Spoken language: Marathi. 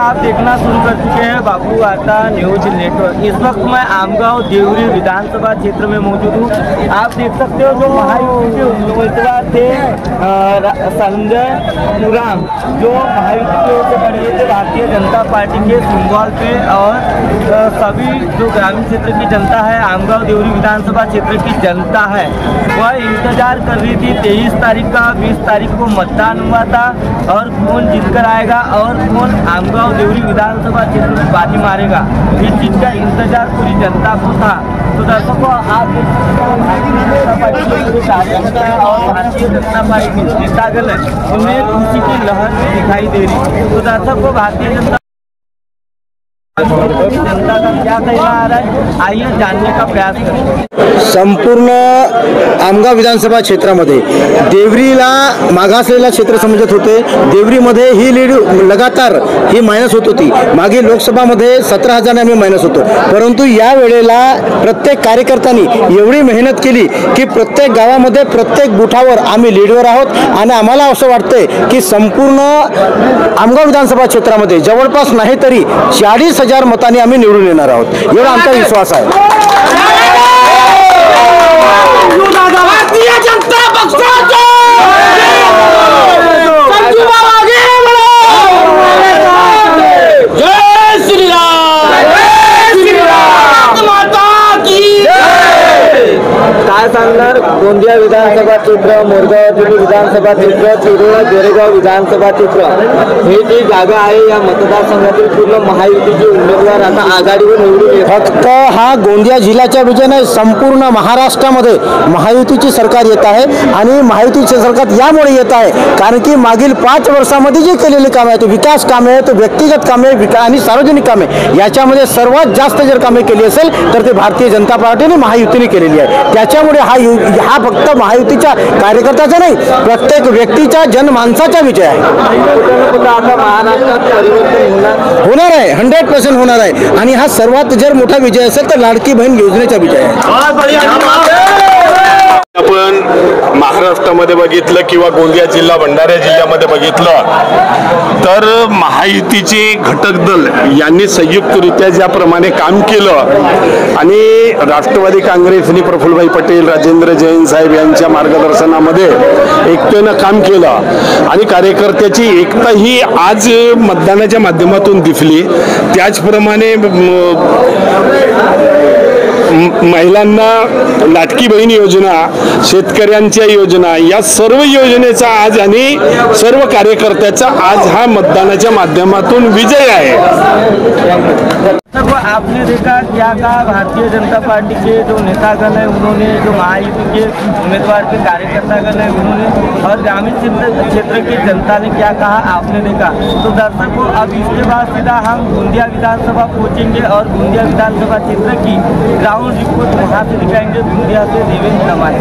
आप देखना शुरू कर चुके हैं बाबू वार्ता न्यूज नेटवर्क। इस वक्त मैं आमगांव देवरी विधानसभा क्षेत्र में मौजूद हूँ। आप देख सकते हो जो महायुति के उम्मीदवार थे संजय मुराम, जो महायुति की ओर से खड़े हुए थे भारतीय जनता पार्टी के सिंबल पे, और सभी जो ग्रामीण क्षेत्र की जनता है, आमगांव देवरी विधानसभा क्षेत्र की जनता है, वह इंतजार कर रही थी 23 तारीख का। 20 तारीख को मतदान हुआ था और कौन जीतकर आएगा और कौन आमगांव देवरी विधानसभा क्षेत्र में बाजी मारेगा, इस चीज का इंतजार पूरी जनता को था। तो दर्शकों, आप भारतीय जनता पार्टी के पूरे कार्यकर्ता और भारतीय जनता पार्टी के नेतागण उन्हें खुशी की लहर भी दिखाई दे रही। तो दर्शकों, भारतीय जनता का क्या कहना आ रहा है, आइए जानने का प्रयास करें। संपूर्ण आमगाव विधानसभा क्षेत्रामध्ये देवरीला मागासलेला क्षेत्र समजत होते। देवरीमध्ये ही लीड लगातार ही मायनस होत होती। मागील लोकसभामध्ये 17,000 आम्ही मायनस होतो, परंतु या वेळेला प्रत्येक कार्यकर्त्यांनी एवढी मेहनत केली की प्रत्येक गावामध्ये प्रत्येक बुथावर आम्ही लीडवर आहोत आणि आम्हाला असं वाटतंय की संपूर्ण आमगाव विधानसभा क्षेत्रामध्ये जवळपास नाही तरी 40,000 मतांनी आम्ही निवडून येणार आहोत, एवढा आमचा विश्वास आहे। भारतीय जनता पक्षाचे जय श्री राम, माता की काय सांगणार? गोंदिया विधानसभा क्षेत्र, मोरगाव विधानसभा क्षेत्र, तिरोडा गोरेगाव विधानसभा क्षेत्र हे जी जागा आहे, या मतदारसंघातील पूर्ण महायुतीचे उमेदवार आता आघाडीवर निवडून येत आहेत। फक्त हा गोंदिया जिल्ह्याच्या विजय नाही, संपूर्ण महाराष्ट्रामध्ये महायुतीची सरकार येत आहे आणि महायुतीची सरकार यामुळे येत आहे कारण की मागील 5 वर्षामध्ये जे केलेले काम आहे, तो विकास कामे आहे, तो व्यक्तिगत कामे आणि सार्वजनिक कामे, याच्यामध्ये सर्वात जास्त जर कामे केली असेल तर ते भारतीय जनता पार्टीने महायुतीने केलेली आहे। त्याच्यामुळे हा फक्त महायुतीच्या कार्यकर्त्याचा नाही, प्रत्येक व्यक्तीच्या जनमानसाचा विजय आहे। आता महाराष्ट्रात परिवर्तन होणार आहे, 100% होणार आहे आणि हा सर्वात जर मोठा विजय असेल तर लाडकी बहीण योजनेचा विजय आहे। आपण महाराष्ट्रामध्ये बघितलं किंवा गोंदिया जिल्हा भंडारा जिल्ह्यामध्ये बघितलं तर महायुतीचे घटक दल यांनी संयुक्तरित्या ज्याप्रमाणे काम केलं आणि राष्ट्रवादी काँग्रेसने प्रफुल्लभाई पटेल, राजेंद्र जैन साहेब यांच्या मार्गदर्शनामध्ये एकतेनं काम केलं आणि कार्यकर्त्याची एकता ही आज मतदानाच्या माध्यमातून दिसली। त्याचप्रमाणे महिलांना लाडकी बहीण योजना, शेतकऱ्यांच्या योजना, या सर्व योजनेचा आज आणि सर्व कार्यकर्त्याचा आज हा मतदानाच्या माध्यमातून विजय आहे। आपने देखा क्या कहा भारतीय जनता पार्टी के जो नेतागण है उन्होंने, जो महायुति के उम्मीदवार के कार्यकर्तागण है उन्होंने, और ग्रामीण क्षेत्र की जनता ने क्या कहा आपने देखा। तो दर्शकों, अब इसके बाद सीधा हम गोंदिया विधानसभा पहुंचेंगे और गोंदिया विधानसभा क्षेत्र की ग्राउंड रिपोर्ट वहाँ से दिखाएंगे। गोंदिया से देवेंद्र नमाय।